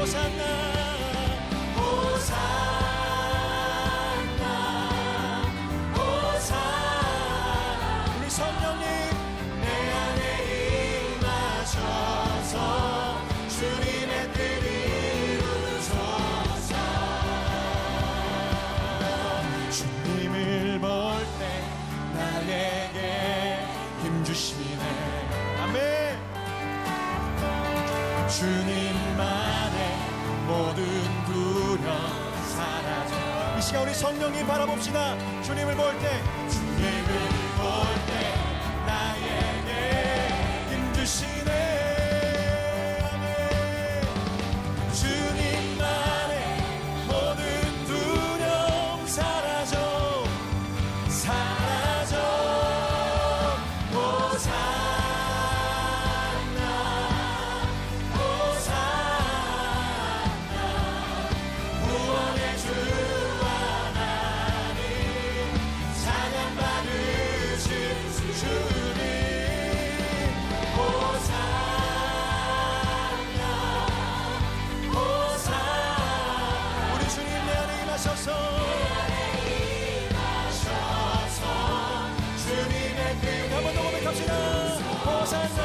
호산나 호산나 호산나. 우리 성령님 내 안에 임하셔서 주님의 뜻을 이루소서. 주님을 볼 때 나에게 힘 주시네. 아멘. 주님만의 모든 두려움 사라져. 이 시간 우리 성령님 바라봅시다. 주님을 볼 때 주님을 볼 때 나에게 힘 주시네. 아멘. 주님만의 모든 두려움 사라져 사라져. 호산나 호산나. 구원의 주 하나님 찬양 받으신 주님. 호산나 호산나. 우리 주님 내 안에 임하셔서 주님의 뜻 한번 더 고백합시다. 호산나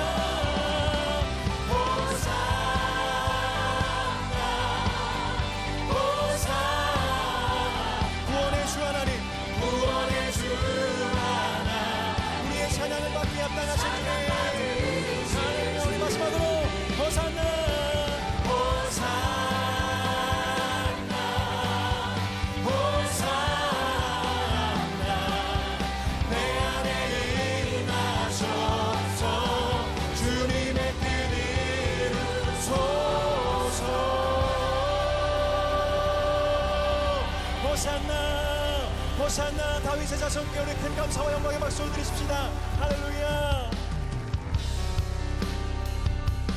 호산나 호산나. 구원의 주 하나님 구원의 주 하나님 우리의 찬양을 받기 합당하신 주님. 하나님 우리 마지막으로 호산나 호산나 호산나. 내 안에 임하셔서 주님의 뜻 이루소서. 호산나 호산나. 다윗의 자손께 우리 큰 감사와 영광의 박수를 드리십시다. 할렐루야.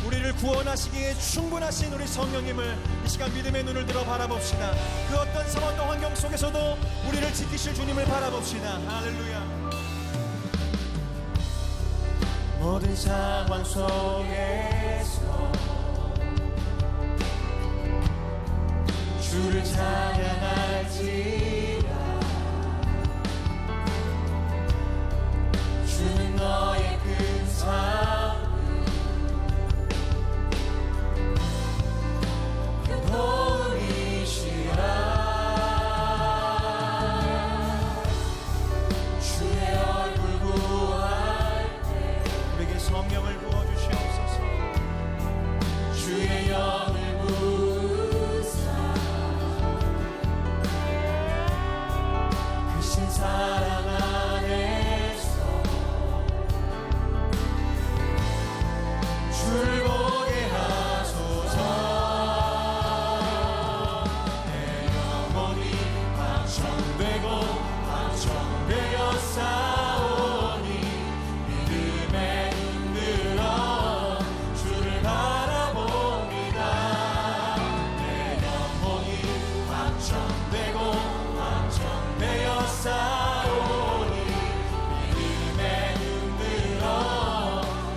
우리를 구원하시기에 충분하신 우리 성령님을 이 시간 믿음의 눈을 들어 바라봅시다. 그 어떤 상황과 환경 속에서도 우리를 지키실 주님을 바라봅시다. 할렐루야. 모든 상황 속에서 주를 찬양할지라. 주는 너의 큰 사랑 그 도움이시라. 주의 얼굴 구할 때 우리에게 성령을 부어주시옵소서. 주의 영을 부으사 크신 사랑 안에서 주를 보게 하소서. 내 영혼이 방청되고 방청되어 싸우니 믿음에 눈들어 주를 바라봅니다. 내 영혼이 방청되고 방청되어 싸우니 믿음에 눈들어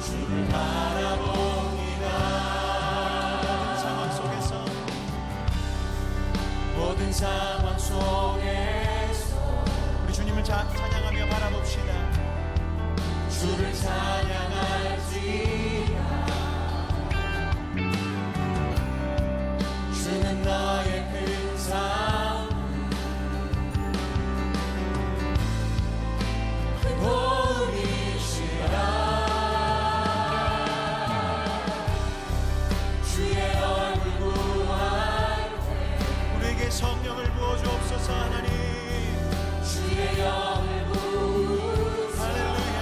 주를 바라봅니다. 모든 상황 속에서 우리 주님을 찬양하며 바라봅시다. 주를 찬양할지라. 주는 나의 큰 삶 그 도움이시라. 주의 얼굴 구할 때 우리에게 성령을 부어주옵소서. 하나님 주의 영을 부으사 할렐루야.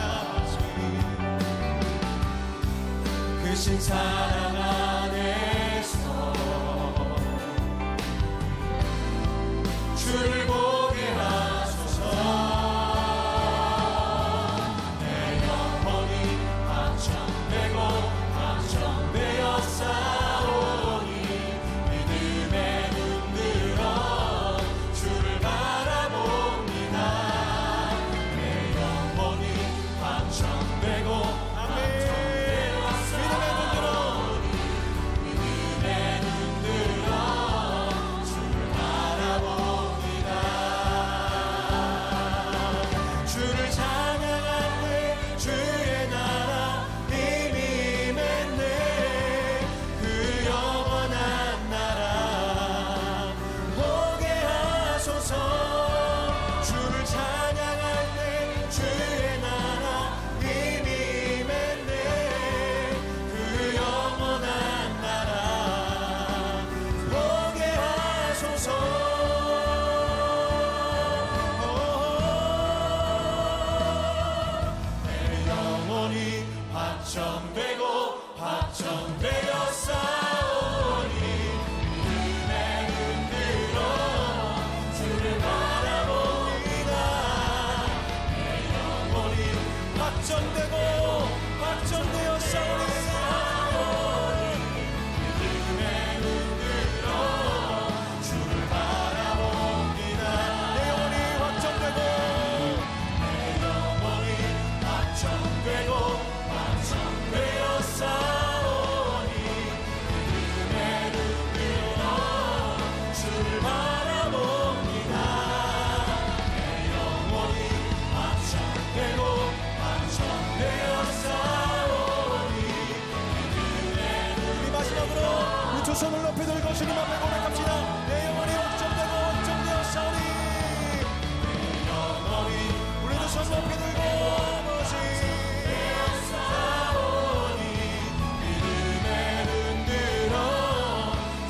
두 손을 높이 들고 주님 앞에 고백합시다. 내 영혼이 확정되고 확정되었사오니 내 영혼이 우리 두 손 높이 들고 아버지 되었사오니 믿음의 눈 들어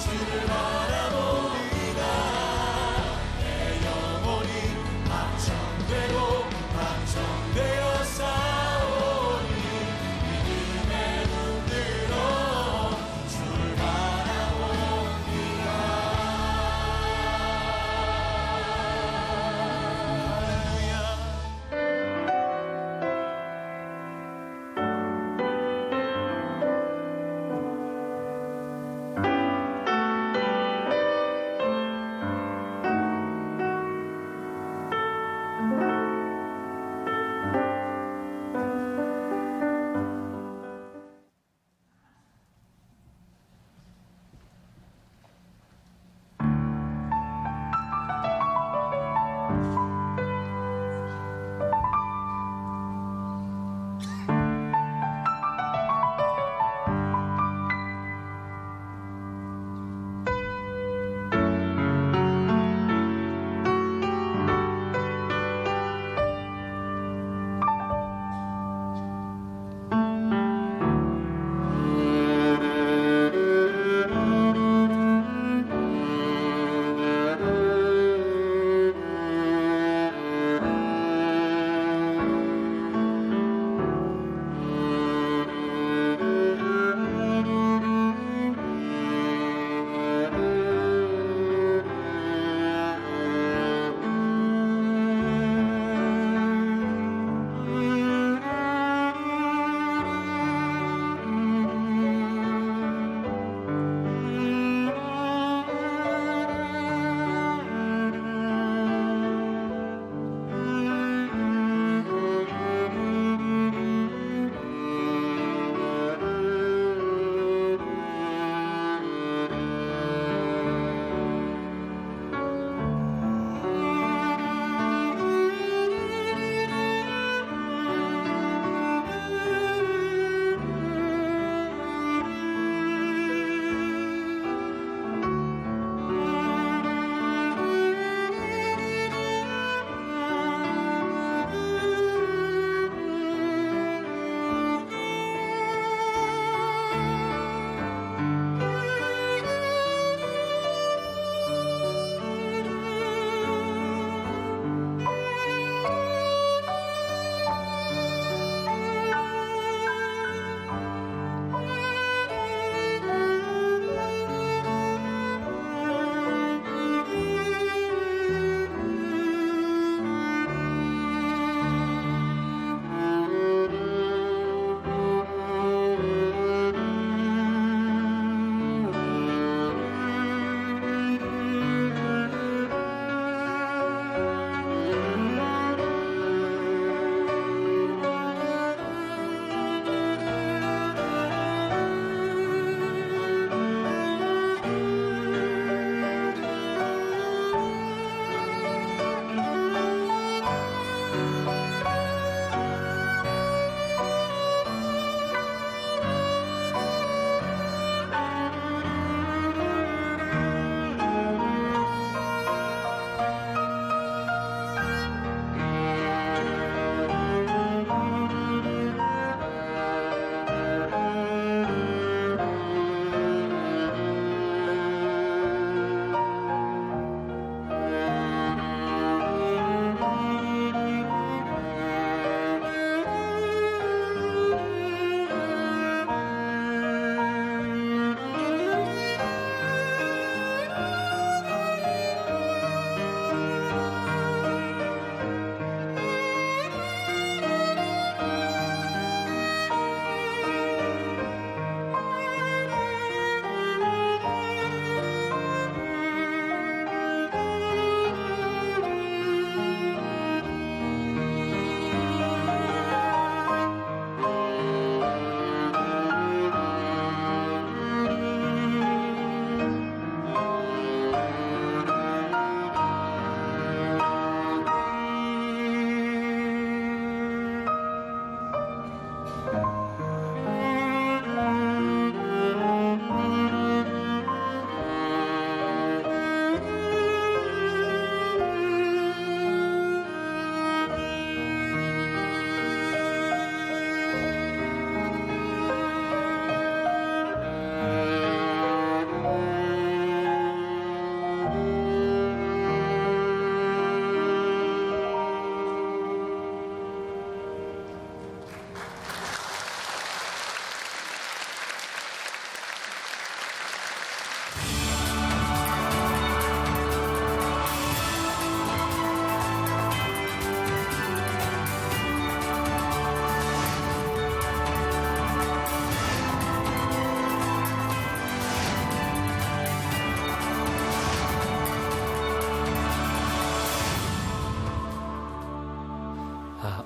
주를 바라봅니다. 내 영혼이 확정되고 확정되었사오니 믿음의 눈 들어 주를 바라봅니다.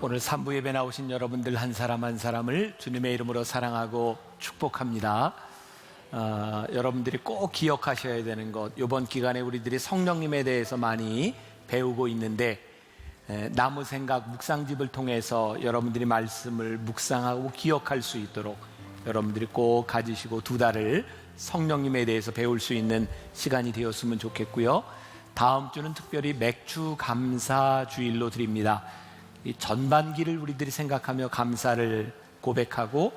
오늘 3부 예배 나오신 여러분들 한 사람 한 사람을 주님의 이름으로 사랑하고 축복합니다. 여러분들이 꼭 기억하셔야 되는 것, 이번 기간에 우리들이 성령님에 대해서 많이 배우고 있는데 나무 생각 묵상집을 통해서 여러분들이 말씀을 묵상하고 기억할 수 있도록 여러분들이 꼭 가지시고 2달을 성령님에 대해서 배울 수 있는 시간이 되었으면 좋겠고요. 다음 주는 특별히 맥주 감사 주일로 드립니다. 이 전반기를 우리들이 생각하며 감사를 고백하고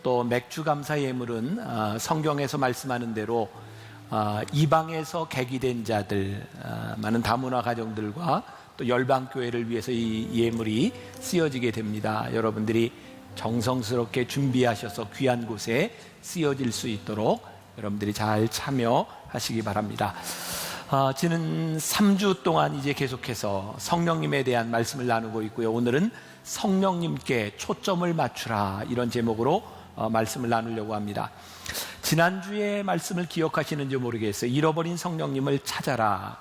또 맥주 감사 예물은 성경에서 말씀하는 대로 이방에서 계기된 자들, 많은 다문화 가정들과 또 열방교회를 위해서 이 예물이 쓰여지게 됩니다. 여러분들이 정성스럽게 준비하셔서 귀한 곳에 쓰여질 수 있도록 여러분들이 잘 참여하시기 바랍니다. 지난 3주 동안 이제 계속해서 성령님에 대한 말씀을 나누고 있고요. 오늘은 성령님께 초점을 맞추라, 이런 제목으로 말씀을 나누려고 합니다. 지난주에 말씀을 기억하시는지 모르겠어요. 잃어버린 성령님을 찾아라.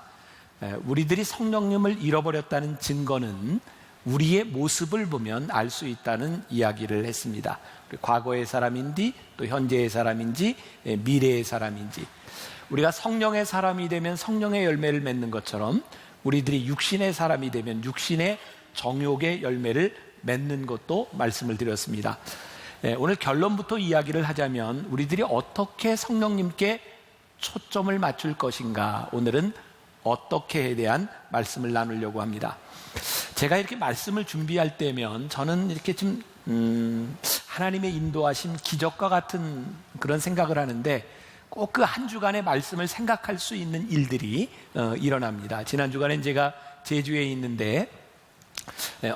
우리들이 성령님을 잃어버렸다는 증거는 우리의 모습을 보면 알 수 있다는 이야기를 했습니다. 과거의 사람인지 또 현재의 사람인지 미래의 사람인지, 우리가 성령의 사람이 되면 성령의 열매를 맺는 것처럼 우리들이 육신의 사람이 되면 육신의 정욕의 열매를 맺는 것도 말씀을 드렸습니다. 오늘 결론부터 이야기를 하자면 우리들이 어떻게 성령님께 초점을 맞출 것인가, 오늘은 어떻게에 대한 말씀을 나누려고 합니다. 제가 이렇게 말씀을 준비할 때면 저는 이렇게 좀 하나님의 인도하심, 기적과 같은 그런 생각을 하는데 꼭 그 한 주간의 말씀을 생각할 수 있는 일들이 일어납니다. 지난 주간엔 제가 제주에 있는데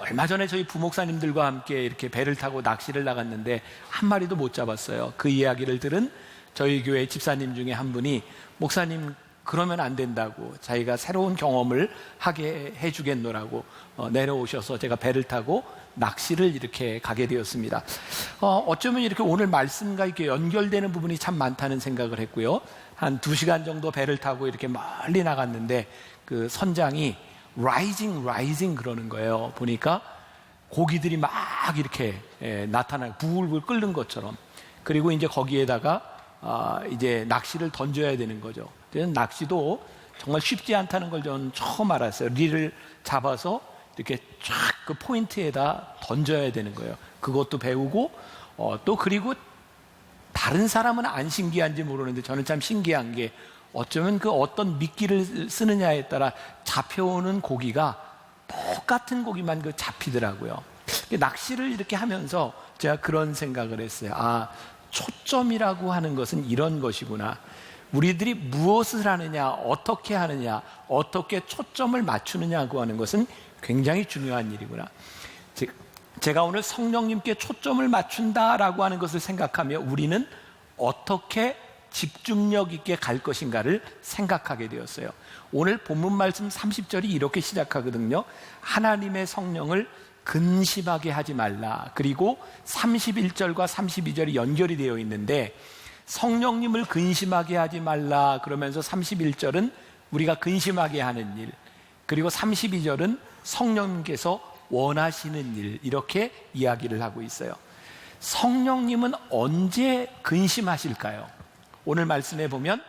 얼마 전에 저희 부목사님들과 함께 이렇게 배를 타고 낚시를 나갔는데 한 마리도 못 잡았어요. 그 이야기를 들은 저희 교회 집사님 중에 한 분이, 목사님 그러면 안 된다고, 자기가 새로운 경험을 하게 해주겠노라고 내려오셔서 제가 배를 타고 낚시를 이렇게 가게 되었습니다. 어쩌면 이렇게 오늘 말씀과 이렇게 연결되는 부분이 참 많다는 생각을 했고요. 한 2시간 정도 배를 타고 이렇게 멀리 나갔는데 그 선장이 라이징 그러는 거예요. 보니까 고기들이 막 이렇게 나타나요. 부글부글 끓는 것처럼. 그리고 이제 거기에다가 이제 낚시를 던져야 되는 거죠. 낚시도 정말 쉽지 않다는 걸 저는 처음 알았어요. 릴을 잡아서 이렇게 쫙 그 포인트에다 던져야 되는 거예요. 그것도 배우고 또 그리고 다른 사람은 안 신기한지 모르는데 저는 참 신기한 게, 어쩌면 그 어떤 미끼를 쓰느냐에 따라 잡혀오는 고기가 똑같은 고기만 그 잡히더라고요. 낚시를 이렇게 하면서 제가 그런 생각을 했어요. 초점이라고 하는 것은 이런 것이구나. 우리들이 무엇을 하느냐, 어떻게 하느냐, 어떻게 초점을 맞추느냐고 하는 것은 굉장히 중요한 일이구나. 제가 오늘 성령님께 초점을 맞춘다라고 하는 것을 생각하며 우리는 어떻게 집중력 있게 갈 것인가를 생각하게 되었어요. 오늘 본문 말씀 30절이 이렇게 시작하거든요. 하나님의 성령을 근심하게 하지 말라. 그리고 31절과 32절이 연결이 되어 있는데, 성령님을 근심하게 하지 말라 그러면서 31절은 우리가 근심하게 하는 일, 그리고 32절은 성령님께서 원하시는 일, 이렇게 이야기를 하고 있어요. 성령님은 언제 근심하실까요? 오늘 말씀에 보면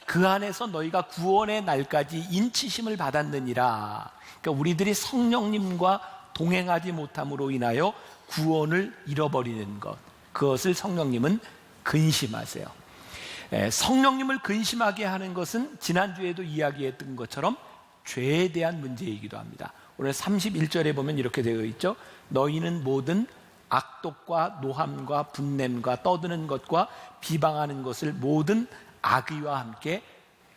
그 안에서 너희가 구원의 날까지 인치심을 받았느니라. 그러니까 우리들이 성령님과 동행하지 못함으로 인하여 구원을 잃어버리는 것, 그것을 성령님은 근심하세요. 성령님을 근심하게 하는 것은 지난주에도 이야기했던 것처럼 죄에 대한 문제이기도 합니다. 오늘 31절에 보면 이렇게 되어 있죠. 너희는 모든 악독과 노함과 분냄과 떠드는 것과 비방하는 것을 모든 악의와 함께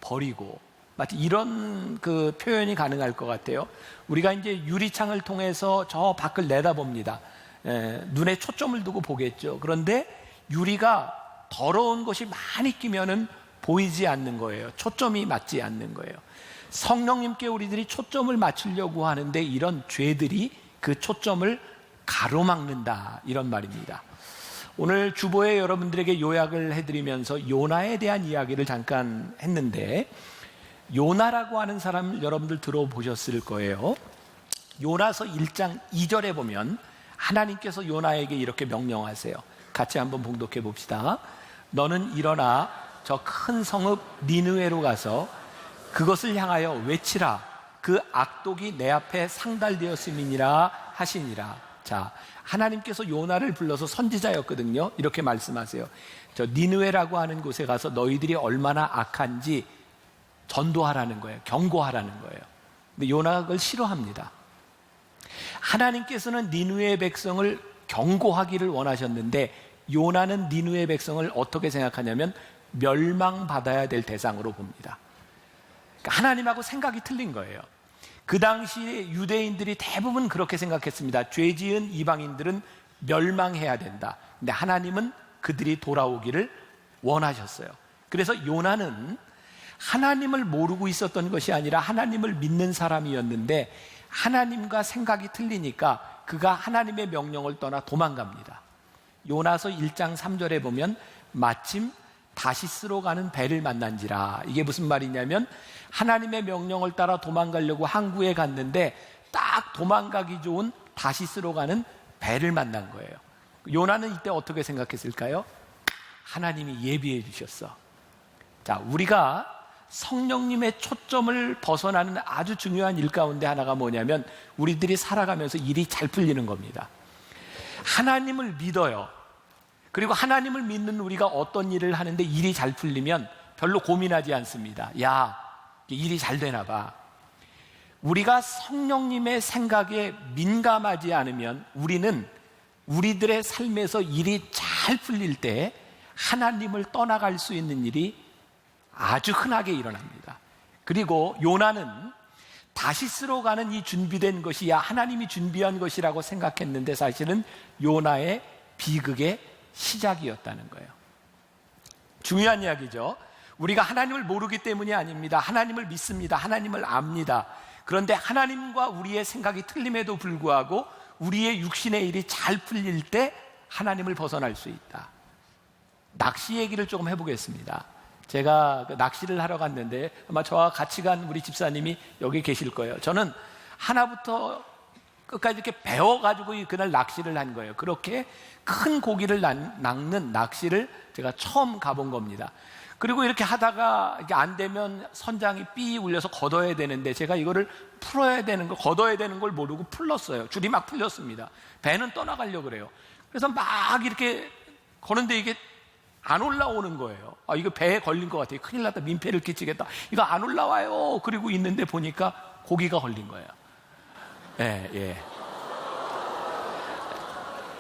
버리고, 마치 이런 그 표현이 가능할 것 같아요. 우리가 이제 유리창을 통해서 저 밖을 내다봅니다. 눈에 초점을 두고 보겠죠. 그런데 유리가 더러운 것이 많이 끼면은 보이지 않는 거예요. 초점이 맞지 않는 거예요. 성령님께 우리들이 초점을 맞추려고 하는데 이런 죄들이 그 초점을 가로막는다, 이런 말입니다. 오늘 주보에 여러분들에게 요약을 해드리면서 요나에 대한 이야기를 잠깐 했는데, 요나라고 하는 사람 여러분들 들어보셨을 거예요. 요나서 1장 2절에 보면 하나님께서 요나에게 이렇게 명령하세요. 같이 한번 봉독해 봅시다. 너는 일어나 저 큰 성읍 니느웨로 가서 그것을 향하여 외치라. 그 악독이 내 앞에 상달되었음이니라 하시니라. 자, 하나님께서 요나를 불러서 선지자였거든요. 이렇게 말씀하세요. 저 니느웨라고 하는 곳에 가서 너희들이 얼마나 악한지 전도하라는 거예요. 경고하라는 거예요. 근데 요나가 그걸 싫어합니다. 하나님께서는 니느웨 백성을 경고하기를 원하셨는데 요나는 니느웨 백성을 어떻게 생각하냐면 멸망받아야 될 대상으로 봅니다. 그러니까 하나님하고 생각이 틀린 거예요. 그 당시에 유대인들이 대부분 그렇게 생각했습니다. 죄 지은 이방인들은 멸망해야 된다. 근데 하나님은 그들이 돌아오기를 원하셨어요. 그래서 요나는 하나님을 모르고 있었던 것이 아니라 하나님을 믿는 사람이었는데 하나님과 생각이 틀리니까 그가 하나님의 명령을 떠나 도망갑니다. 요나서 1장 3절에 보면 마침 다시스로 가는 배를 만난지라. 이게 무슨 말이냐면 하나님의 명령을 따라 도망가려고 항구에 갔는데 딱 도망가기 좋은 다시스로 가는 배를 만난 거예요. 요나는 이때 어떻게 생각했을까요? 하나님이 예비해 주셨어. 자, 우리가 성령님의 초점을 벗어나는 아주 중요한 일 가운데 하나가 뭐냐면 우리들이 살아가면서 일이 잘 풀리는 겁니다. 하나님을 믿어요. 그리고 하나님을 믿는 우리가 어떤 일을 하는데 일이 잘 풀리면 별로 고민하지 않습니다. 야, 일이 잘 되나 봐. 우리가 성령님의 생각에 민감하지 않으면 우리는 우리들의 삶에서 일이 잘 풀릴 때 하나님을 떠나갈 수 있는 일이 아주 흔하게 일어납니다. 그리고 요나는 다시스로 가는 이 준비된 것이 하나님이 준비한 것이라고 생각했는데 사실은 요나의 비극의 시작이었다는 거예요. 중요한 이야기죠. 우리가 하나님을 모르기 때문이 아닙니다. 하나님을 믿습니다. 하나님을 압니다. 그런데 하나님과 우리의 생각이 틀림에도 불구하고 우리의 육신의 일이 잘 풀릴 때 하나님을 벗어날 수 있다. 낚시 얘기를 조금 해보겠습니다. 제가 낚시를 하러 갔는데 아마 저와 같이 간 우리 집사님이 여기 계실 거예요. 저는 하나부터 끝까지 이렇게 배워가지고 그날 낚시를 한 거예요. 그렇게 큰 고기를 낚는 낚시를 제가 처음 가본 겁니다. 그리고 이렇게 하다가 이게 안 되면 선장이 삐 울려서 걷어야 되는데 제가 이거를 풀어야 되는 걸, 걷어야 되는 걸 모르고 풀렀어요. 줄이 막 풀렸습니다. 배는 떠나가려고 그래요. 그래서 막 이렇게 거는데 이게 안 올라오는 거예요. 아, 이거 배에 걸린 것 같아요. 큰일 났다. 민폐를 끼치겠다. 이거 안 올라와요. 그리고 있는데 보니까 고기가 걸린 거예요. 예.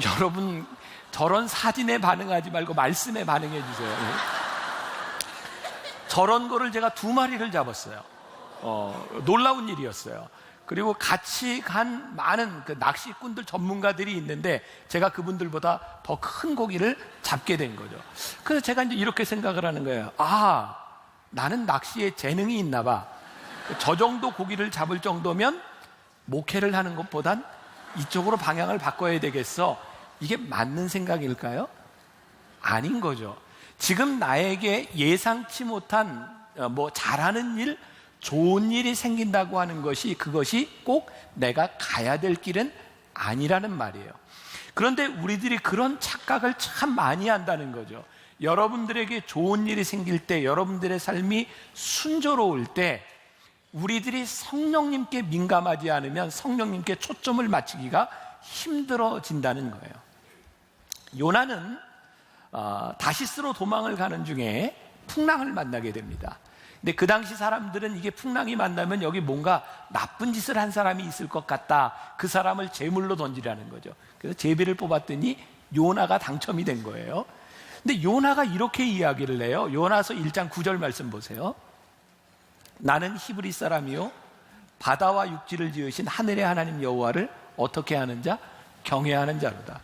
여러분, 저런 사진에 반응하지 말고 말씀에 반응해 주세요. 예. 저런 거를 제가 2마리를 잡았어요. 놀라운 일이었어요. 그리고 같이 간 많은 그 낚시꾼들 전문가들이 있는데 제가 그분들보다 더 큰 고기를 잡게 된 거죠. 그래서 제가 이제 이렇게 생각을 하는 거예요. 아, 나는 낚시에 재능이 있나 봐. 저 정도 고기를 잡을 정도면 목회를 하는 것보단 이쪽으로 방향을 바꿔야 되겠어. 이게 맞는 생각일까요? 아닌 거죠. 지금 나에게 예상치 못한 잘하는 일, 좋은 일이 생긴다고 하는 것이 그것이 꼭 내가 가야 될 길은 아니라는 말이에요. 그런데 우리들이 그런 착각을 참 많이 한다는 거죠. 여러분들에게 좋은 일이 생길 때, 여러분들의 삶이 순조로울 때 우리들이 성령님께 민감하지 않으면 성령님께 초점을 맞추기가 힘들어진다는 거예요. 요나는 다시스로 도망을 가는 중에 풍랑을 만나게 됩니다. 근데 그 당시 사람들은 이게 풍랑이 만나면 여기 뭔가 나쁜 짓을 한 사람이 있을 것 같다. 그 사람을 제물로 던지라는 거죠. 그래서 제비를 뽑았더니 요나가 당첨이 된 거예요. 근데 요나가 이렇게 이야기를 해요. 요나서 1장 9절 말씀 보세요. 나는 히브리 사람이요 바다와 육지를 지으신 하늘의 하나님 여호와를 어떻게 하는 자? 경외하는 자로다.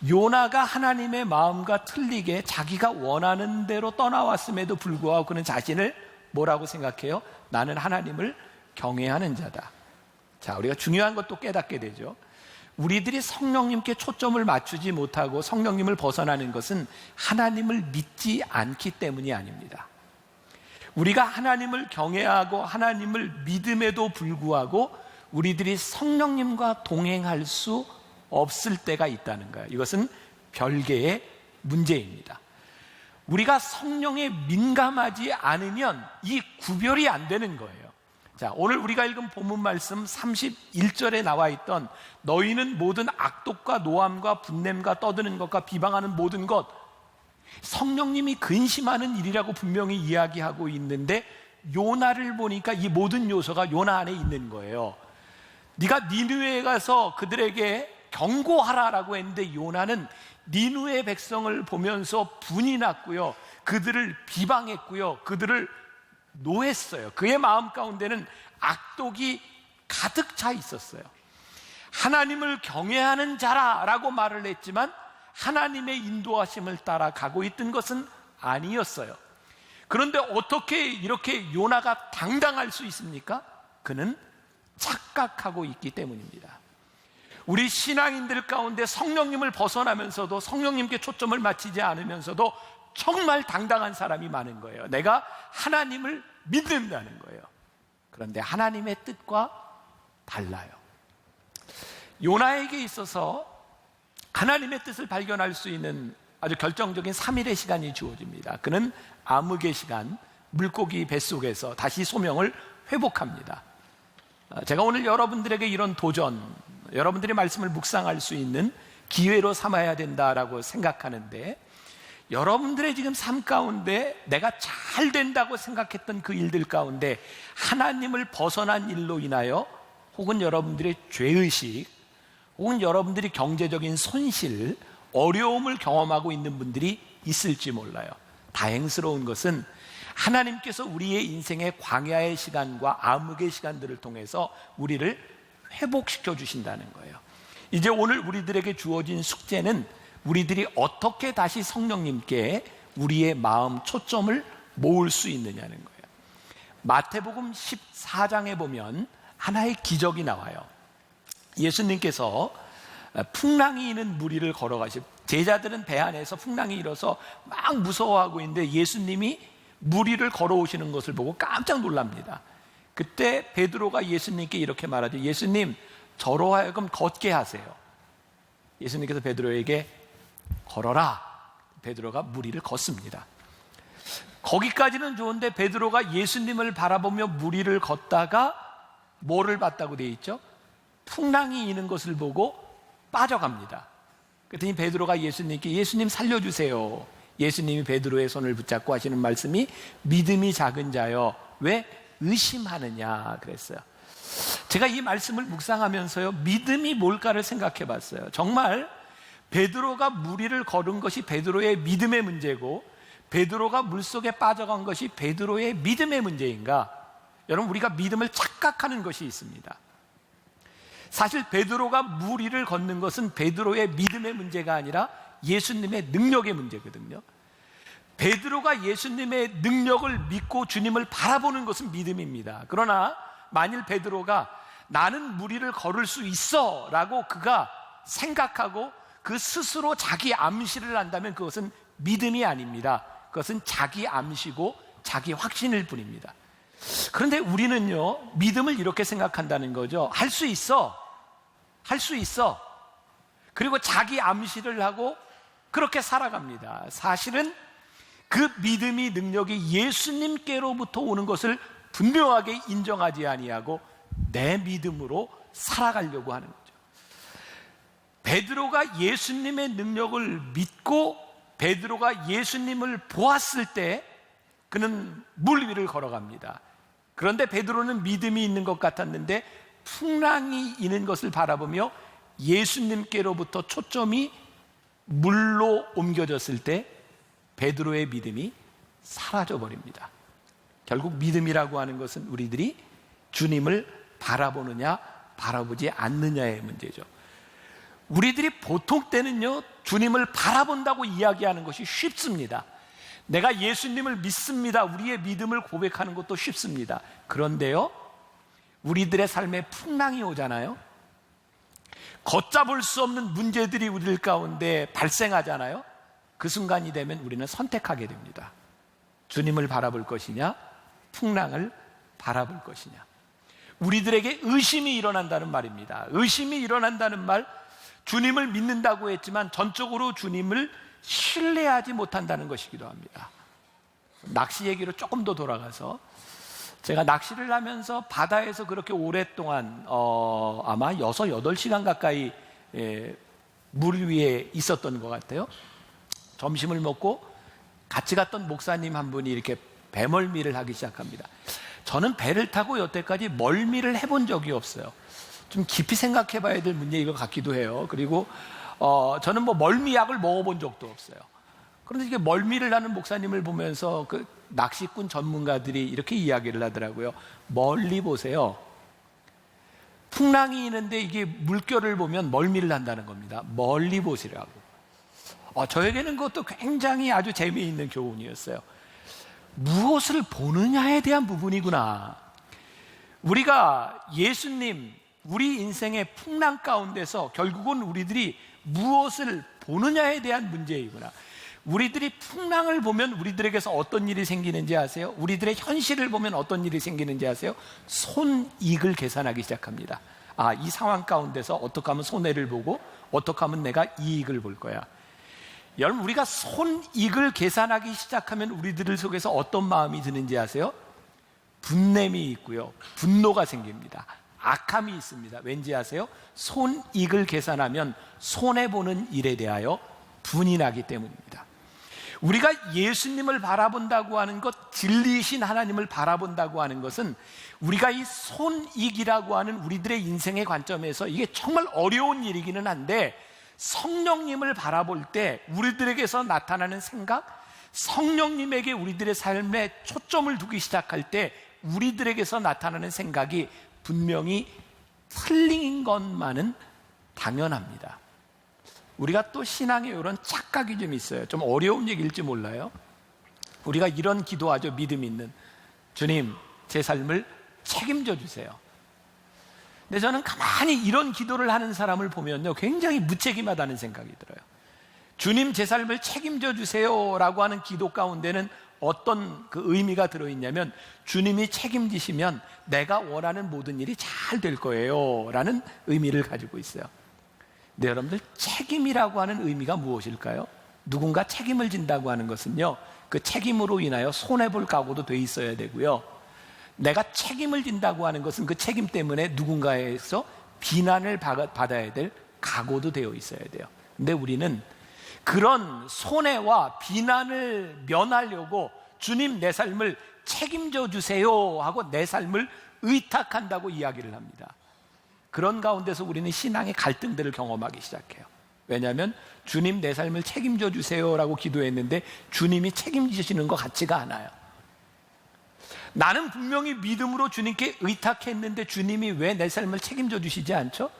요나가 하나님의 마음과 틀리게 자기가 원하는 대로 떠나왔음에도 불구하고 그는 자신을 뭐라고 생각해요? 나는 하나님을 경외하는 자다. 자, 우리가 중요한 것도 깨닫게 되죠. 우리들이 성령님께 초점을 맞추지 못하고 성령님을 벗어나는 것은 하나님을 믿지 않기 때문이 아닙니다. 우리가 하나님을 경외하고 하나님을 믿음에도 불구하고 우리들이 성령님과 동행할 수 없을 때가 있다는 거예요. 이것은 별개의 문제입니다. 우리가 성령에 민감하지 않으면 이 구별이 안 되는 거예요. 자, 오늘 우리가 읽은 본문 말씀 31절에 나와 있던 너희는 모든 악독과 노함과 분냄과 떠드는 것과 비방하는 모든 것, 성령님이 근심하는 일이라고 분명히 이야기하고 있는데 요나를 보니까 이 모든 요소가 요나 안에 있는 거예요. 네가 니느웨에 가서 그들에게 경고하라라고 했는데 요나는 니느웨 백성을 보면서 분이 났고요, 그들을 비방했고요, 그들을 노했어요. 그의 마음 가운데는 악독이 가득 차 있었어요. 하나님을 경외하는 자라라고 말을 했지만 하나님의 인도하심을 따라 가고 있던 것은 아니었어요. 그런데 어떻게 이렇게 요나가 당당할 수 있습니까? 그는 착각하고 있기 때문입니다. 우리 신앙인들 가운데 성령님을 벗어나면서도 성령님께 초점을 맞추지 않으면서도 정말 당당한 사람이 많은 거예요. 내가 하나님을 믿는다는 거예요. 그런데 하나님의 뜻과 달라요. 요나에게 있어서 하나님의 뜻을 발견할 수 있는 아주 결정적인 3일의 시간이 주어집니다. 그는 암흑의 시간, 물고기 뱃속에서 다시 소명을 회복합니다. 제가 오늘 여러분들에게 이런 도전, 여러분들의 말씀을 묵상할 수 있는 기회로 삼아야 된다라고 생각하는데, 여러분들의 지금 삶 가운데 내가 잘 된다고 생각했던 그 일들 가운데 하나님을 벗어난 일로 인하여 혹은 여러분들의 죄의식 혹은 여러분들이 경제적인 손실, 어려움을 경험하고 있는 분들이 있을지 몰라요. 다행스러운 것은 하나님께서 우리의 인생의 광야의 시간과 암흑의 시간들을 통해서 우리를 회복시켜 주신다는 거예요. 이제 오늘 우리들에게 주어진 숙제는 우리들이 어떻게 다시 성령님께 우리의 마음 초점을 모을 수 있느냐는 거예요. 마태복음 14장에 보면 하나의 기적이 나와요. 예수님께서 풍랑이 있는 무리를 걸어가시고 제자들은 배 안에서 풍랑이 일어서 막 무서워하고 있는데 예수님이 무리를 걸어오시는 것을 보고 깜짝 놀랍니다. 그때 베드로가 예수님께 이렇게 말하죠. 예수님, 저로 하여금 걷게 하세요. 예수님께서 베드로에게 걸어라. 베드로가 무리를 걷습니다. 거기까지는 좋은데 베드로가 예수님을 바라보며 무리를 걷다가 뭐를 봤다고 되어 있죠? 풍랑이 있는 것을 보고 빠져갑니다. 그랬더니 베드로가 예수님께 예수님 살려주세요. 예수님이 베드로의 손을 붙잡고 하시는 말씀이 믿음이 작은 자여 왜 의심하느냐 그랬어요. 제가 이 말씀을 묵상하면서요, 믿음이 뭘까를 생각해 봤어요. 정말 베드로가 무리를 걸은 것이 베드로의 믿음의 문제고 베드로가 물속에 빠져간 것이 베드로의 믿음의 문제인가? 여러분, 우리가 믿음을 착각하는 것이 있습니다. 사실 베드로가 무리를 걷는 것은 베드로의 믿음의 문제가 아니라 예수님의 능력의 문제거든요. 베드로가 예수님의 능력을 믿고 주님을 바라보는 것은 믿음입니다. 그러나 만일 베드로가 나는 무리를 걸을 수 있어 라고 그가 생각하고 그 스스로 자기 암시를 한다면 그것은 믿음이 아닙니다. 그것은 자기 암시고 자기 확신일 뿐입니다. 그런데 우리는요, 믿음을 이렇게 생각한다는 거죠. 할 수 있어. 할 수 있어. 그리고 자기 암시를 하고 그렇게 살아갑니다. 사실은 그 믿음이 능력이 예수님께로부터 오는 것을 분명하게 인정하지 아니하고 내 믿음으로 살아가려고 하는 거죠. 베드로가 예수님의 능력을 믿고 베드로가 예수님을 보았을 때 그는 물 위를 걸어갑니다. 그런데 베드로는 믿음이 있는 것 같았는데 풍랑이 있는 것을 바라보며 예수님께로부터 초점이 물로 옮겨졌을 때 베드로의 믿음이 사라져 버립니다. 결국 믿음이라고 하는 것은 우리들이 주님을 바라보느냐 바라보지 않느냐의 문제죠. 우리들이 보통 때는요, 주님을 바라본다고 이야기하는 것이 쉽습니다. 내가 예수님을 믿습니다. 우리의 믿음을 고백하는 것도 쉽습니다. 그런데요, 우리들의 삶에 풍랑이 오잖아요. 걷잡을 수 없는 문제들이 우리 가운데 발생하잖아요. 그 순간이 되면 우리는 선택하게 됩니다. 주님을 바라볼 것이냐, 풍랑을 바라볼 것이냐. 우리들에게 의심이 일어난다는 말입니다. 의심이 일어난다는 말, 주님을 믿는다고 했지만 전적으로 주님을 신뢰하지 못한다는 것이기도 합니다. 낚시 얘기로 조금 더 돌아가서, 제가 낚시를 하면서 바다에서 그렇게 오랫동안 아마 6, 8시간 가까이 물 위에 있었던 것 같아요. 점심을 먹고 같이 갔던 목사님 한 분이 이렇게 배멀미를 하기 시작합니다. 저는 배를 타고 여태까지 멀미를 해본 적이 없어요. 좀 깊이 생각해 봐야 될 문제인 것 같기도 해요. 그리고 저는 뭐 멀미약을 먹어본 적도 없어요. 그런데 이게 멀미를 하는 목사님을 보면서 그 낚시꾼 전문가들이 이렇게 이야기를 하더라고요. 멀리 보세요. 풍랑이 있는데 이게 물결을 보면 멀미를 한다는 겁니다. 멀리 보시라고. 저에게는 그것도 굉장히 아주 재미있는 교훈이었어요. 무엇을 보느냐에 대한 부분이구나. 우리가 예수님, 우리 인생의 풍랑 가운데서 결국은 우리들이 무엇을 보느냐에 대한 문제이구나. 우리들이 풍랑을 보면 우리들에게서 어떤 일이 생기는지 아세요? 우리들의 현실을 보면 어떤 일이 생기는지 아세요? 손익을 계산하기 시작합니다. 이 상황 가운데서 어떻게 하면 손해를 보고 어떻게 하면 내가 이익을 볼 거야. 여러분, 우리가 손익을 계산하기 시작하면 우리들 속에서 어떤 마음이 드는지 아세요? 분냄이 있고요, 분노가 생깁니다. 악함이 있습니다. 왠지 아세요? 손익을 계산하면 손해보는 일에 대하여 분이 나기 때문입니다. 우리가 예수님을 바라본다고 하는 것, 진리이신 하나님을 바라본다고 하는 것은 우리가 이 손익이라고 하는 우리들의 인생의 관점에서 이게 정말 어려운 일이기는 한데, 성령님을 바라볼 때 우리들에게서 나타나는 생각, 성령님에게 우리들의 삶에 초점을 두기 시작할 때 우리들에게서 나타나는 생각이 분명히 틀린 것만은 당연합니다. 우리가 또 신앙에 이런 착각이 좀 있어요. 좀 어려운 얘기일지 몰라요. 우리가 이런 기도하죠. 믿음 있는, 주님, 제 삶을 책임져 주세요. 근데 저는 가만히 이런 기도를 하는 사람을 보면요, 굉장히 무책임하다는 생각이 들어요. 주님, 제 삶을 책임져 주세요 라고 하는 기도 가운데는 어떤 그 의미가 들어있냐면, 주님이 책임지시면 내가 원하는 모든 일이 잘 될 거예요 라는 의미를 가지고 있어요. 근데 여러분들, 책임이라고 하는 의미가 무엇일까요? 누군가 책임을 진다고 하는 것은요, 그 책임으로 인하여 손해볼 각오도 돼 있어야 되고요, 내가 책임을 진다고 하는 것은 그 책임 때문에 누군가에서 비난을 받아야 될 각오도 되어 있어야 돼요. 근데 우리는 그런 손해와 비난을 면하려고 주님, 내 삶을 책임져 주세요 하고 내 삶을 의탁한다고 이야기를 합니다. 그런 가운데서 우리는 신앙의 갈등들을 경험하기 시작해요. 왜냐하면 주님, 내 삶을 책임져 주세요라고 기도했는데 주님이 책임지시는 것 같지가 않아요. 나는 분명히 믿음으로 주님께 의탁했는데 주님이 왜 내 삶을 책임져 주시지 않죠?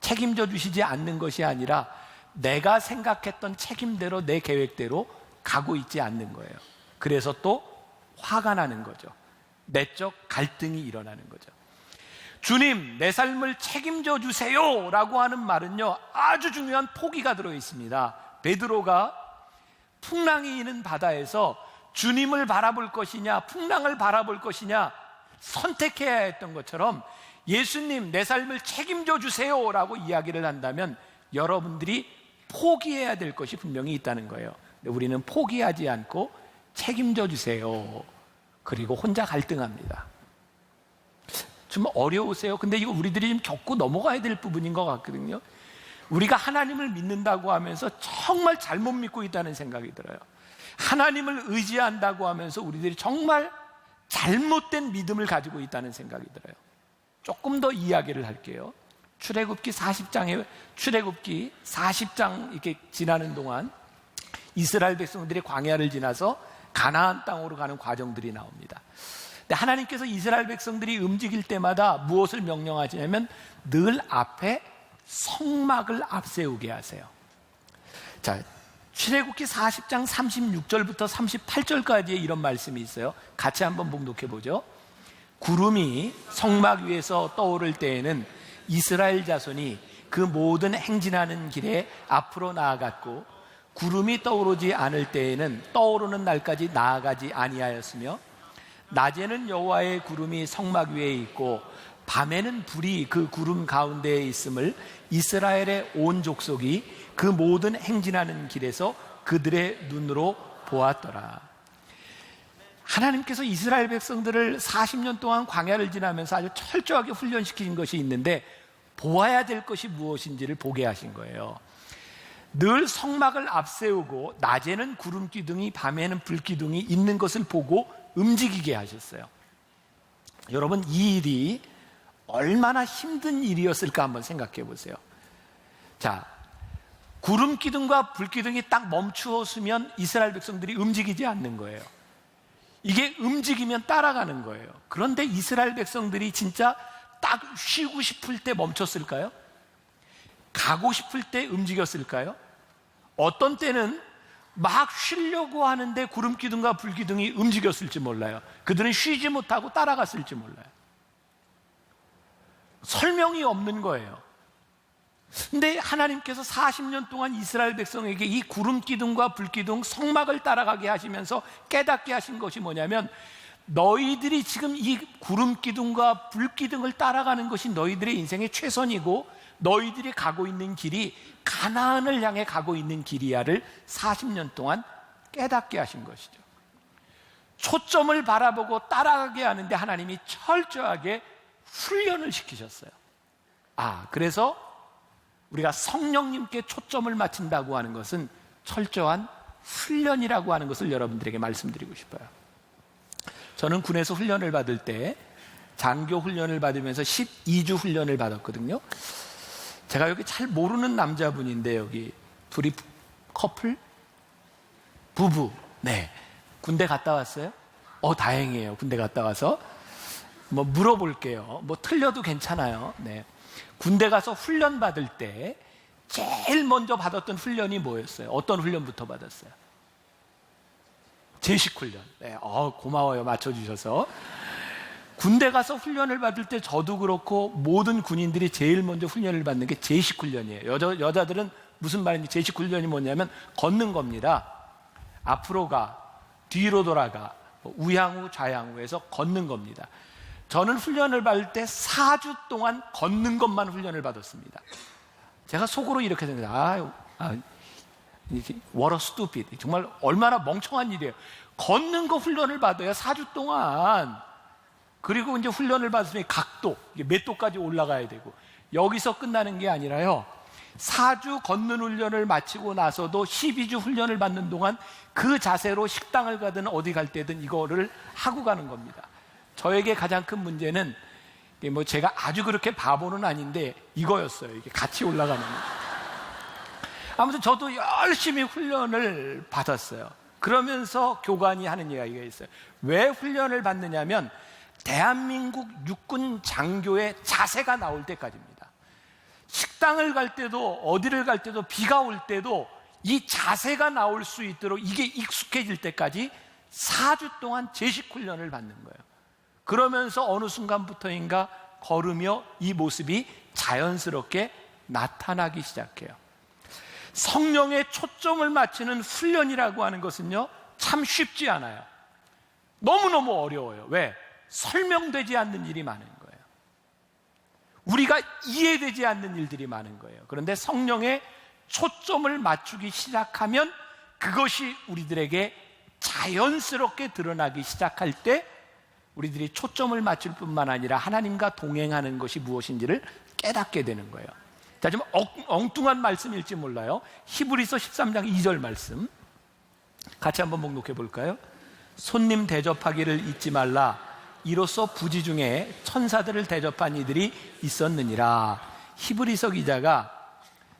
책임져 주시지 않는 것이 아니라 내가 생각했던 책임대로, 내 계획대로 가고 있지 않는 거예요. 그래서 또 화가 나는 거죠. 내적 갈등이 일어나는 거죠. 주님, 내 삶을 책임져 주세요 라고 하는 말은요, 아주 중요한 포기가 들어있습니다. 베드로가 풍랑이 있는 바다에서 주님을 바라볼 것이냐, 풍랑을 바라볼 것이냐 선택해야 했던 것처럼, 예수님, 내 삶을 책임져 주세요 라고 이야기를 한다면 여러분들이 포기해야 될 것이 분명히 있다는 거예요. 근데 우리는 포기하지 않고 책임져 주세요, 그리고 혼자 갈등합니다. 좀 어려우세요? 근데 이거 우리들이 좀 겪고 넘어가야 될 부분인 것 같거든요. 우리가 하나님을 믿는다고 하면서 정말 잘못 믿고 있다는 생각이 들어요. 하나님을 의지한다고 하면서 우리들이 정말 잘못된 믿음을 가지고 있다는 생각이 들어요. 조금 더 이야기를 할게요. 출애굽기 40장 이렇게 지나는 동안 이스라엘 백성들이 광야를 지나서 가나안 땅으로 가는 과정들이 나옵니다. 근데 하나님께서 이스라엘 백성들이 움직일 때마다 무엇을 명령하시냐면 늘 앞에 성막을 앞세우게 하세요. 자, 출애굽기 40장 36절부터 38절까지의 이런 말씀이 있어요. 같이 한번 봉독해 보죠. 구름이 성막 위에서 떠오를 때에는 이스라엘 자손이 그 모든 행진하는 길에 앞으로 나아갔고, 구름이 떠오르지 않을 때에는 떠오르는 날까지 나아가지 아니하였으며, 낮에는 여호와의 구름이 성막 위에 있고 밤에는 불이 그 구름 가운데에 있음을 이스라엘의 온 족속이 그 모든 행진하는 길에서 그들의 눈으로 보았더라. 하나님께서 이스라엘 백성들을 40년 동안 광야를 지나면서 아주 철저하게 훈련시킨 것이 있는데 보아야 될 것이 무엇인지를 보게 하신 거예요. 늘 성막을 앞세우고 낮에는 구름 기둥이 밤에는 불 기둥이 있는 것을 보고 움직이게 하셨어요. 여러분, 이 일이 얼마나 힘든 일이었을까 한번 생각해 보세요. 자, 구름 기둥과 불 기둥이 딱 멈추었으면 이스라엘 백성들이 움직이지 않는 거예요. 이게 움직이면 따라가는 거예요. 그런데 이스라엘 백성들이 진짜 딱 쉬고 싶을 때 멈췄을까요? 가고 싶을 때 움직였을까요? 어떤 때는 막 쉬려고 하는데 구름 기둥과 불 기둥이 움직였을지 몰라요. 그들은 쉬지 못하고 따라갔을지 몰라요. 설명이 없는 거예요. 근데 하나님께서 40년 동안 이스라엘 백성에게 이 구름 기둥과 불 기둥 성막을 따라가게 하시면서 깨닫게 하신 것이 뭐냐면, 너희들이 지금 이 구름 기둥과 불 기둥을 따라가는 것이 너희들의 인생의 최선이고 너희들이 가고 있는 길이 가나안을 향해 가고 있는 길이야를 40년 동안 깨닫게 하신 것이죠. 초점을 바라보고 따라가게 하는데 하나님이 철저하게 훈련을 시키셨어요. 그래서 우리가 성령님께 초점을 맞춘다고 하는 것은 철저한 훈련이라고 하는 것을 여러분들에게 말씀드리고 싶어요. 저는 군에서 훈련을 받을 때 장교 훈련을 받으면서 12주 훈련을 받았거든요. 제가 여기 잘 모르는 남자분인데, 여기 둘이 커플? 부부. 네. 군대 갔다 왔어요? 다행이에요. 군대 갔다 와서. 물어볼게요. 틀려도 괜찮아요. 네. 군대 가서 훈련 받을 때 제일 먼저 받았던 훈련이 뭐였어요? 어떤 훈련부터 받았어요? 제식 훈련. 네. 고마워요. 맞춰주셔서. 군대 가서 훈련을 받을 때 저도 그렇고 모든 군인들이 제일 먼저 훈련을 받는 게 제식 훈련이에요. 여자들은 무슨 말인지, 제식 훈련이 뭐냐면 걷는 겁니다. 앞으로 가, 뒤로 돌아가, 우향우 좌향우에서 걷는 겁니다. 저는 훈련을 받을 때 4주 동안 걷는 것만 훈련을 받았습니다. 제가 속으로 이렇게 생각해요. what a stupid. 정말 얼마나 멍청한 일이에요. 걷는 거 훈련을 받아야 4주 동안. 그리고 이제 훈련을 받으면 각도, 몇 도까지 올라가야 되고, 여기서 끝나는 게 아니라요, 4주 걷는 훈련을 마치고 나서도 12주 훈련을 받는 동안 그 자세로 식당을 가든 어디 갈 때든 이거를 하고 가는 겁니다. 저에게 가장 큰 문제는 제가 아주 그렇게 바보는 아닌데 이거였어요. 이게 같이 올라가는 거. 아무튼 저도 열심히 훈련을 받았어요. 그러면서 교관이 하는 이야기가 있어요. 왜 훈련을 받느냐면 대한민국 육군 장교의 자세가 나올 때까지입니다. 식당을 갈 때도 어디를 갈 때도 비가 올 때도 이 자세가 나올 수 있도록 이게 익숙해질 때까지 4주 동안 제식 훈련을 받는 거예요. 그러면서 어느 순간부터인가 걸으며 이 모습이 자연스럽게 나타나기 시작해요. 성령의 초점을 맞추는 훈련이라고 하는 것은요, 참 쉽지 않아요. 너무너무 어려워요. 왜? 설명되지 않는 일이 많은 거예요. 우리가 이해되지 않는 일들이 많은 거예요. 그런데 성령의 초점을 맞추기 시작하면 그것이 우리들에게 자연스럽게 드러나기 시작할 때 우리들이 초점을 맞출 뿐만 아니라 하나님과 동행하는 것이 무엇인지를 깨닫게 되는 거예요. 자, 좀 엉뚱한 말씀일지 몰라요. 히브리서 13장 2절 말씀 같이 한번 목록해 볼까요? 손님 대접하기를 잊지 말라. 이로써 부지 중에 천사들을 대접한 이들이 있었느니라. 히브리서 기자가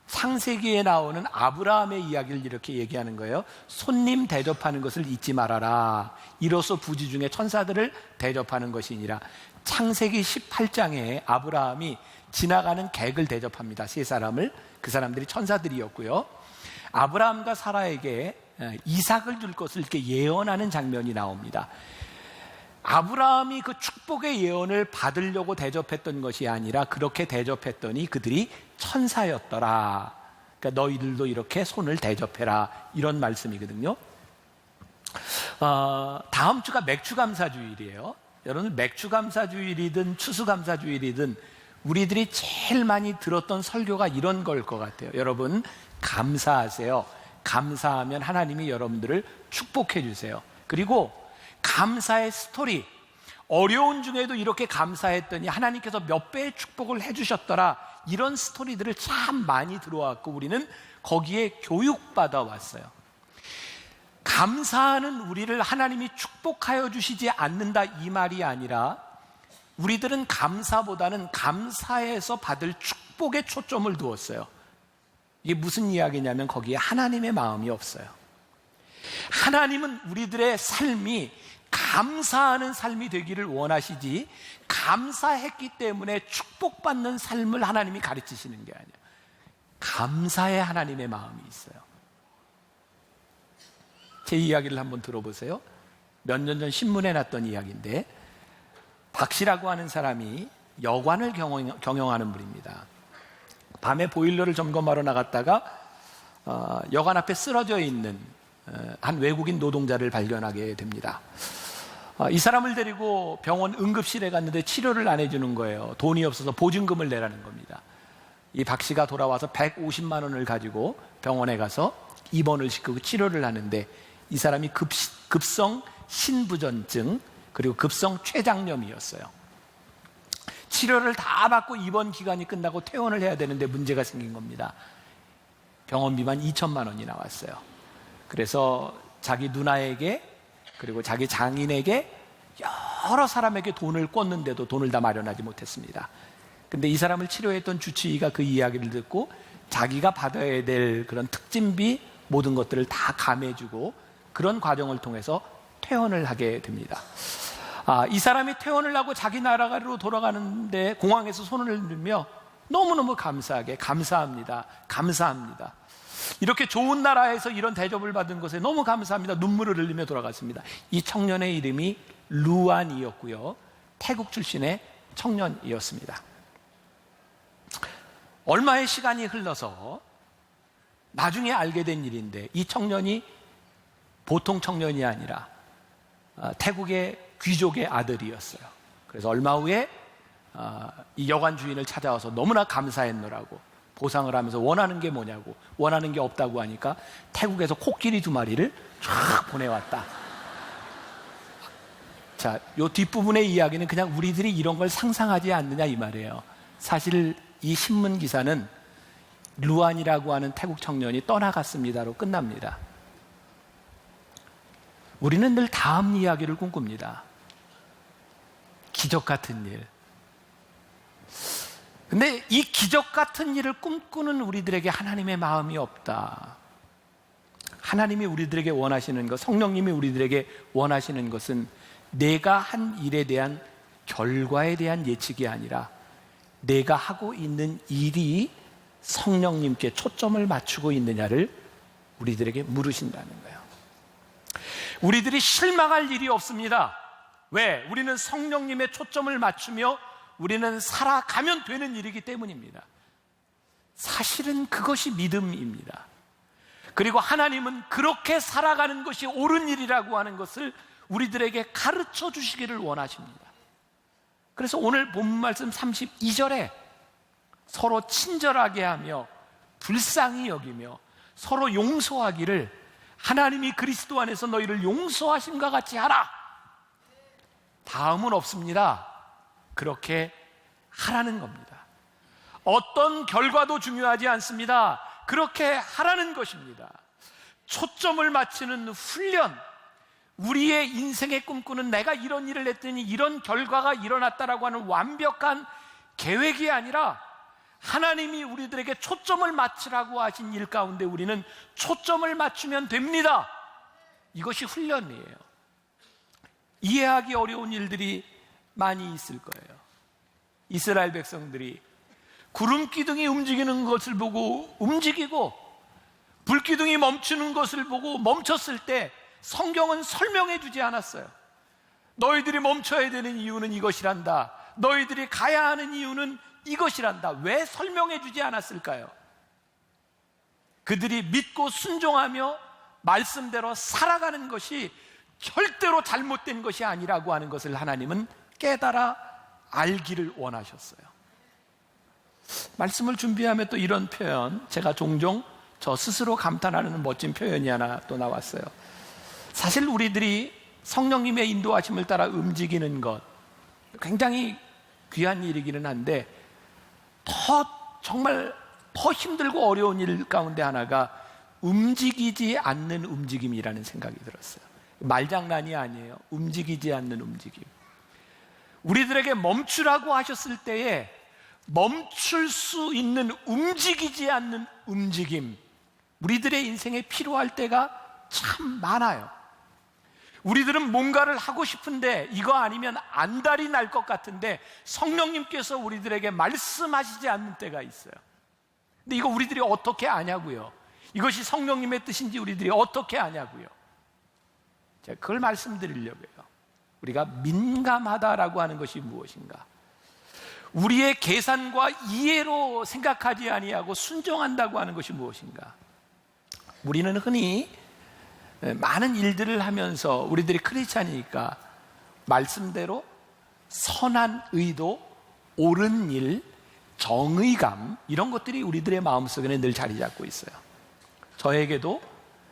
창세기에 나오는 아브라함의 이야기를 이렇게 얘기하는 거예요. 손님 대접하는 것을 잊지 말아라. 이로써 부지 중에 천사들을 대접하는 것이니라. 창세기 18장에 아브라함이 지나가는 객을 대접합니다. 세 사람을. 그 사람들이 천사들이었고요. 아브라함과 사라에게 이삭을 줄 것을 이렇게 예언하는 장면이 나옵니다. 아브라함이 그 축복의 예언을 받으려고 대접했던 것이 아니라 그렇게 대접했더니 그들이 천사였더라. 그러니까 너희들도 이렇게 손을 대접해라, 이런 말씀이거든요. 다음 주가 맥주감사주일이에요. 여러분, 맥주감사주일이든 추수감사주일이든 우리들이 제일 많이 들었던 설교가 이런 걸 것 같아요. 여러분, 감사하세요. 감사하면 하나님이 여러분들을 축복해 주세요. 그리고 감사의 스토리, 어려운 중에도 이렇게 감사했더니 하나님께서 몇 배의 축복을 해주셨더라, 이런 스토리들을 참 많이 들어왔고 우리는 거기에 교육받아 왔어요. 감사하는 우리를 하나님이 축복하여 주시지 않는다, 이 말이 아니라 우리들은 감사보다는 감사에서 받을 축복에 초점을 두었어요. 이게 무슨 이야기냐면 거기에 하나님의 마음이 없어요. 하나님은 우리들의 삶이 감사하는 삶이 되기를 원하시지, 감사했기 때문에 축복받는 삶을 하나님이 가르치시는 게 아니에요. 감사에 하나님의 마음이 있어요. 제 이야기를 한번 들어보세요. 몇 년 전 신문에 났던 이야기인데, 박 씨라고 하는 사람이 여관을 경영하는 분입니다. 밤에 보일러를 점검하러 나갔다가 여관 앞에 쓰러져 있는 한 외국인 노동자를 발견하게 됩니다. 이 사람을 데리고 병원 응급실에 갔는데 치료를 안 해주는 거예요. 돈이 없어서 보증금을 내라는 겁니다. 이 박 씨가 돌아와서 150만 원을 가지고 병원에 가서 입원을 시키고 치료를 하는데, 이 사람이 급성 신부전증 그리고 급성 췌장염이었어요. 치료를 다 받고 입원 기간이 끝나고 퇴원을 해야 되는데 문제가 생긴 겁니다. 병원비만 2천만 원이 나왔어요. 그래서 자기 누나에게 그리고 자기 장인에게 여러 사람에게 돈을 꿨는데도 돈을 다 마련하지 못했습니다. 근데 이 사람을 치료했던 주치의가 그 이야기를 듣고 자기가 받아야 될 그런 특진비 모든 것들을 다 감해주고 그런 과정을 통해서 퇴원을 하게 됩니다. 이 사람이 퇴원을 하고 자기 나라로 돌아가는데 공항에서 손을 들며 너무너무 감사하게 감사합니다, 감사합니다, 이렇게 좋은 나라에서 이런 대접을 받은 것에 너무 감사합니다, 눈물을 흘리며 돌아갔습니다. 이 청년의 이름이 루안이었고요, 태국 출신의 청년이었습니다. 얼마의 시간이 흘러서 나중에 알게 된 일인데, 이 청년이 보통 청년이 아니라 태국의 귀족의 아들이었어요. 그래서 얼마 후에 이 여관 주인을 찾아와서 너무나 감사했노라고 보상을 하면서 원하는 게 뭐냐고, 원하는 게 없다고 하니까 태국에서 코끼리 2마리를 쫙 보내왔다. 자, 요 뒷부분의 이야기는 그냥 우리들이 이런 걸 상상하지 않느냐 이 말이에요. 사실 이 신문 기사는 루안이라고 하는 태국 청년이 떠나갔습니다로 끝납니다. 우리는 늘 다음 이야기를 꿈꿉니다. 기적 같은 일. 근데 이 기적 같은 일을 꿈꾸는 우리들에게 하나님의 마음이 없다. 하나님이 우리들에게 원하시는 것, 성령님이 우리들에게 원하시는 것은 내가 한 일에 대한 결과에 대한 예측이 아니라 내가 하고 있는 일이 성령님께 초점을 맞추고 있느냐를 우리들에게 물으신다는 거예요. 우리들이 실망할 일이 없습니다. 왜? 우리는 성령님의 초점을 맞추며 우리는 살아가면 되는 일이기 때문입니다. 사실은 그것이 믿음입니다. 그리고 하나님은 그렇게 살아가는 것이 옳은 일이라고 하는 것을 우리들에게 가르쳐 주시기를 원하십니다. 그래서 오늘 본문 말씀 32절에 서로 친절하게 하며 불쌍히 여기며 서로 용서하기를 하나님이 그리스도 안에서 너희를 용서하심과 같이 하라. 다음은 없습니다. 그렇게 하라는 겁니다. 어떤 결과도 중요하지 않습니다. 그렇게 하라는 것입니다. 초점을 맞추는 훈련, 우리의 인생에 꿈꾸는 내가 이런 일을 했더니 이런 결과가 일어났다라고 하는 완벽한 계획이 아니라 하나님이 우리들에게 초점을 맞추라고 하신 일 가운데 우리는 초점을 맞추면 됩니다. 이것이 훈련이에요. 이해하기 어려운 일들이 많이 있을 거예요. 이스라엘 백성들이 구름 기둥이 움직이는 것을 보고 움직이고 불기둥이 멈추는 것을 보고 멈췄을 때 성경은 설명해 주지 않았어요. 너희들이 멈춰야 되는 이유는 이것이란다. 너희들이 가야 하는 이유는 이것이란다. 왜 설명해 주지 않았을까요? 그들이 믿고 순종하며 말씀대로 살아가는 것이 절대로 잘못된 것이 아니라고 하는 것을 하나님은 깨달아 알기를 원하셨어요. 말씀을 준비하면 또 이런 표현, 제가 종종 저 스스로 감탄하는 멋진 표현이 하나 또 나왔어요. 사실 우리들이 성령님의 인도하심을 따라 움직이는 것 굉장히 귀한 일이기는 한데 정말 더 힘들고 어려운 일 가운데 하나가 움직이지 않는 움직임이라는 생각이 들었어요. 말장난이 아니에요. 움직이지 않는 움직임. 우리들에게 멈추라고 하셨을 때에 멈출 수 있는 움직이지 않는 움직임, 우리들의 인생에 필요할 때가 참 많아요. 우리들은 뭔가를 하고 싶은데 이거 아니면 안달이 날 것 같은데 성령님께서 우리들에게 말씀하시지 않는 때가 있어요. 근데 이거 우리들이 어떻게 아냐고요? 이것이 성령님의 뜻인지 우리들이 어떻게 아냐고요? 제가 그걸 말씀드리려고요. 우리가 민감하다라고 하는 것이 무엇인가? 우리의 계산과 이해로 생각하지 아니하고 순종한다고 하는 것이 무엇인가? 우리는 흔히 많은 일들을 하면서 우리들이 크리스찬이니까 말씀대로 선한 의도, 옳은 일, 정의감 이런 것들이 우리들의 마음속에는 늘 자리 잡고 있어요. 저에게도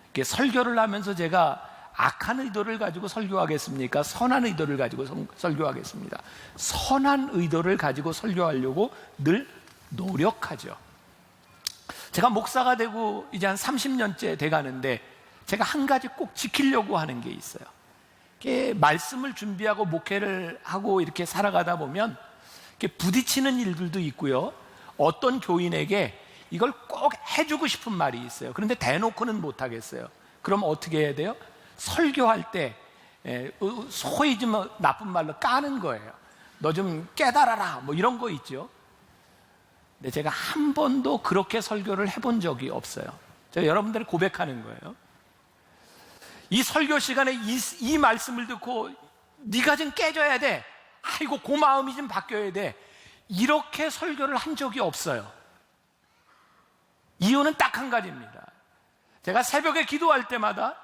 이렇게 설교를 하면서 제가 악한 의도를 가지고 설교하겠습니까? 선한 의도를 가지고 설교하겠습니다. 선한 의도를 가지고 설교하려고 늘 노력하죠. 제가 목사가 되고 이제 한 30년째 돼가는데 제가 한 가지 꼭 지키려고 하는 게 있어요. 말씀을 준비하고 목회를 하고 이렇게 살아가다 보면 이렇게 부딪히는 일들도 있고요. 어떤 교인에게 이걸 꼭 해주고 싶은 말이 있어요. 그런데 대놓고는 못하겠어요. 그럼 어떻게 해야 돼요? 설교할 때 소위 좀 나쁜 말로 까는 거예요. 너 좀 깨달아라 뭐 이런 거 있죠. 근데 제가 한 번도 그렇게 설교를 해본 적이 없어요. 제가 여러분들을 고백하는 거예요. 이 설교 시간에 이 말씀을 듣고 네가 좀 깨져야 돼. 아이고 그 마음이 좀 바뀌어야 돼. 이렇게 설교를 한 적이 없어요. 이유는 딱 한 가지입니다. 제가 새벽에 기도할 때마다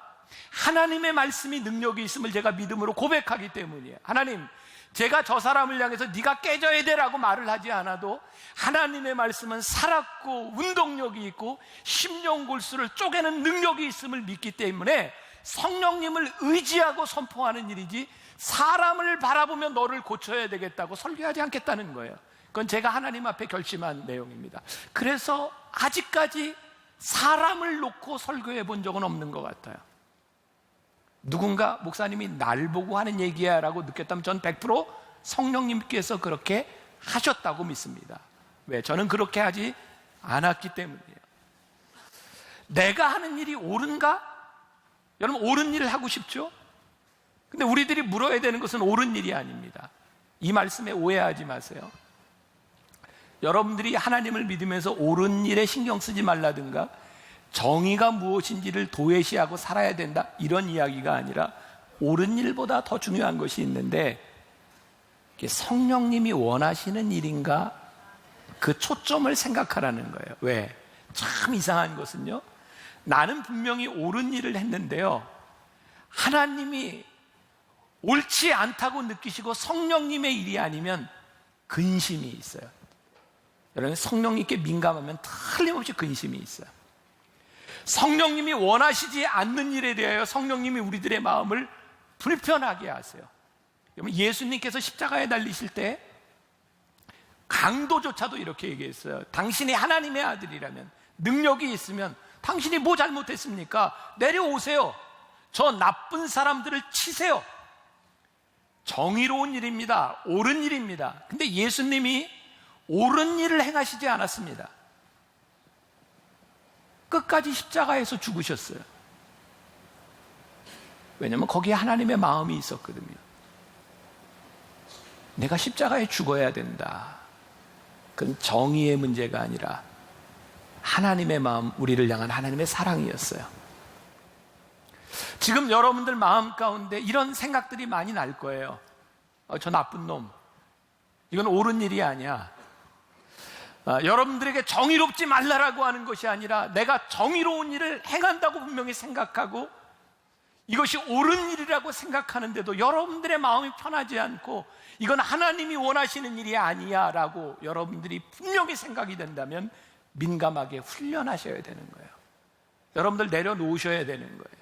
하나님의 말씀이 능력이 있음을 제가 믿음으로 고백하기 때문이에요. 하나님, 제가 저 사람을 향해서 네가 깨져야 돼라고 말을 하지 않아도 하나님의 말씀은 살았고 운동력이 있고 심령골수를 쪼개는 능력이 있음을 믿기 때문에 성령님을 의지하고 선포하는 일이지 사람을 바라보며 너를 고쳐야 되겠다고 설교하지 않겠다는 거예요. 그건 제가 하나님 앞에 결심한 내용입니다. 그래서 아직까지 사람을 놓고 설교해 본 적은 없는 것 같아요. 누군가 목사님이 날 보고 하는 얘기야 라고 느꼈다면 전 100% 성령님께서 그렇게 하셨다고 믿습니다. 왜? 저는 그렇게 하지 않았기 때문이에요. 내가 하는 일이 옳은가? 여러분 옳은 일을 하고 싶죠? 근데 우리들이 물어야 되는 것은 옳은 일이 아닙니다. 이 말씀에 오해하지 마세요. 여러분들이 하나님을 믿으면서 옳은 일에 신경 쓰지 말라든가 정의가 무엇인지를 도외시하고 살아야 된다 이런 이야기가 아니라 옳은 일보다 더 중요한 것이 있는데 성령님이 원하시는 일인가 그 초점을 생각하라는 거예요. 왜? 참 이상한 것은요, 나는 분명히 옳은 일을 했는데요 하나님이 옳지 않다고 느끼시고 성령님의 일이 아니면 근심이 있어요. 여러분 성령님께 민감하면 틀림없이 근심이 있어요. 성령님이 원하시지 않는 일에 대하여 성령님이 우리들의 마음을 불편하게 하세요. 예수님께서 십자가에 달리실 때 강도조차도 이렇게 얘기했어요. 당신이 하나님의 아들이라면, 능력이 있으면 당신이 뭐 잘못했습니까? 내려오세요. 저 나쁜 사람들을 치세요. 정의로운 일입니다. 옳은 일입니다. 근데 예수님이 옳은 일을 행하시지 않았습니다. 끝까지 십자가에서 죽으셨어요. 왜냐하면 거기에 하나님의 마음이 있었거든요. 내가 십자가에 죽어야 된다. 그건 정의의 문제가 아니라 하나님의 마음, 우리를 향한 하나님의 사랑이었어요. 지금 여러분들 마음 가운데 이런 생각들이 많이 날 거예요. 저 나쁜 놈, 이건 옳은 일이 아니야. 여러분들에게 정의롭지 말라라고 하는 것이 아니라 내가 정의로운 일을 행한다고 분명히 생각하고 이것이 옳은 일이라고 생각하는데도 여러분들의 마음이 편하지 않고 이건 하나님이 원하시는 일이 아니야 라고 여러분들이 분명히 생각이 된다면 민감하게 훈련하셔야 되는 거예요. 여러분들 내려놓으셔야 되는 거예요.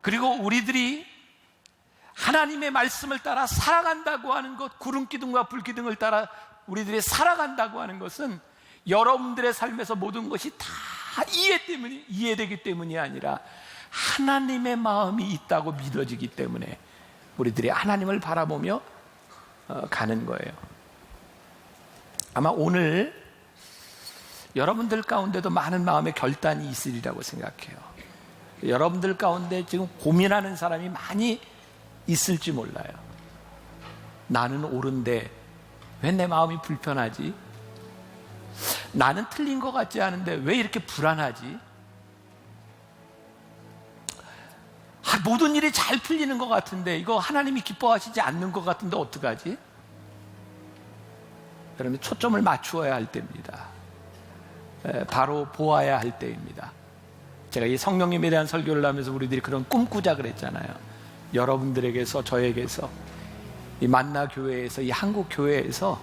그리고 우리들이 하나님의 말씀을 따라 살아간다고 하는 것, 구름기둥과 불기둥을 따라 우리들이 살아간다고 하는 것은 여러분들의 삶에서 모든 것이 다 이해되기 때문이 아니라 하나님의 마음이 있다고 믿어지기 때문에 우리들이 하나님을 바라보며 가는 거예요. 아마 오늘 여러분들 가운데도 많은 마음의 결단이 있으리라고 생각해요. 여러분들 가운데 지금 고민하는 사람이 많이 있을지 몰라요. 나는 옳은데 왜 내 마음이 불편하지? 나는 틀린 것 같지 않은데 왜 이렇게 불안하지? 모든 일이 잘 풀리는 것 같은데 이거 하나님이 기뻐하시지 않는 것 같은데 어떡하지? 여러분, 초점을 맞추어야 할 때입니다. 바로 보아야 할 때입니다. 제가 이 성령님에 대한 설교를 하면서 우리들이 그런 꿈꾸자 그랬잖아요. 여러분들에게서, 저에게서, 이 만나 교회에서, 이 한국 교회에서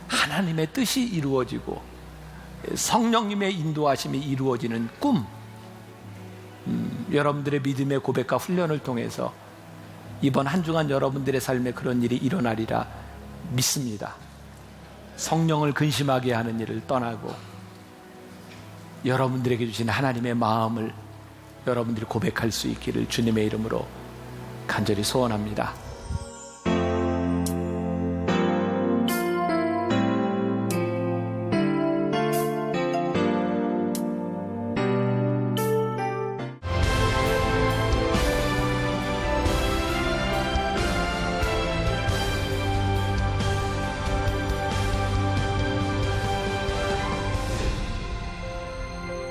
하나님의 뜻이 이루어지고 성령님의 인도하심이 이루어지는 꿈, 여러분들의 믿음의 고백과 훈련을 통해서 이번 한 주간 여러분들의 삶에 그런 일이 일어나리라 믿습니다. 성령을 근심하게 하는 일을 떠나고 여러분들에게 주신 하나님의 마음을 여러분들이 고백할 수 있기를 주님의 이름으로 간절히 소원합니다.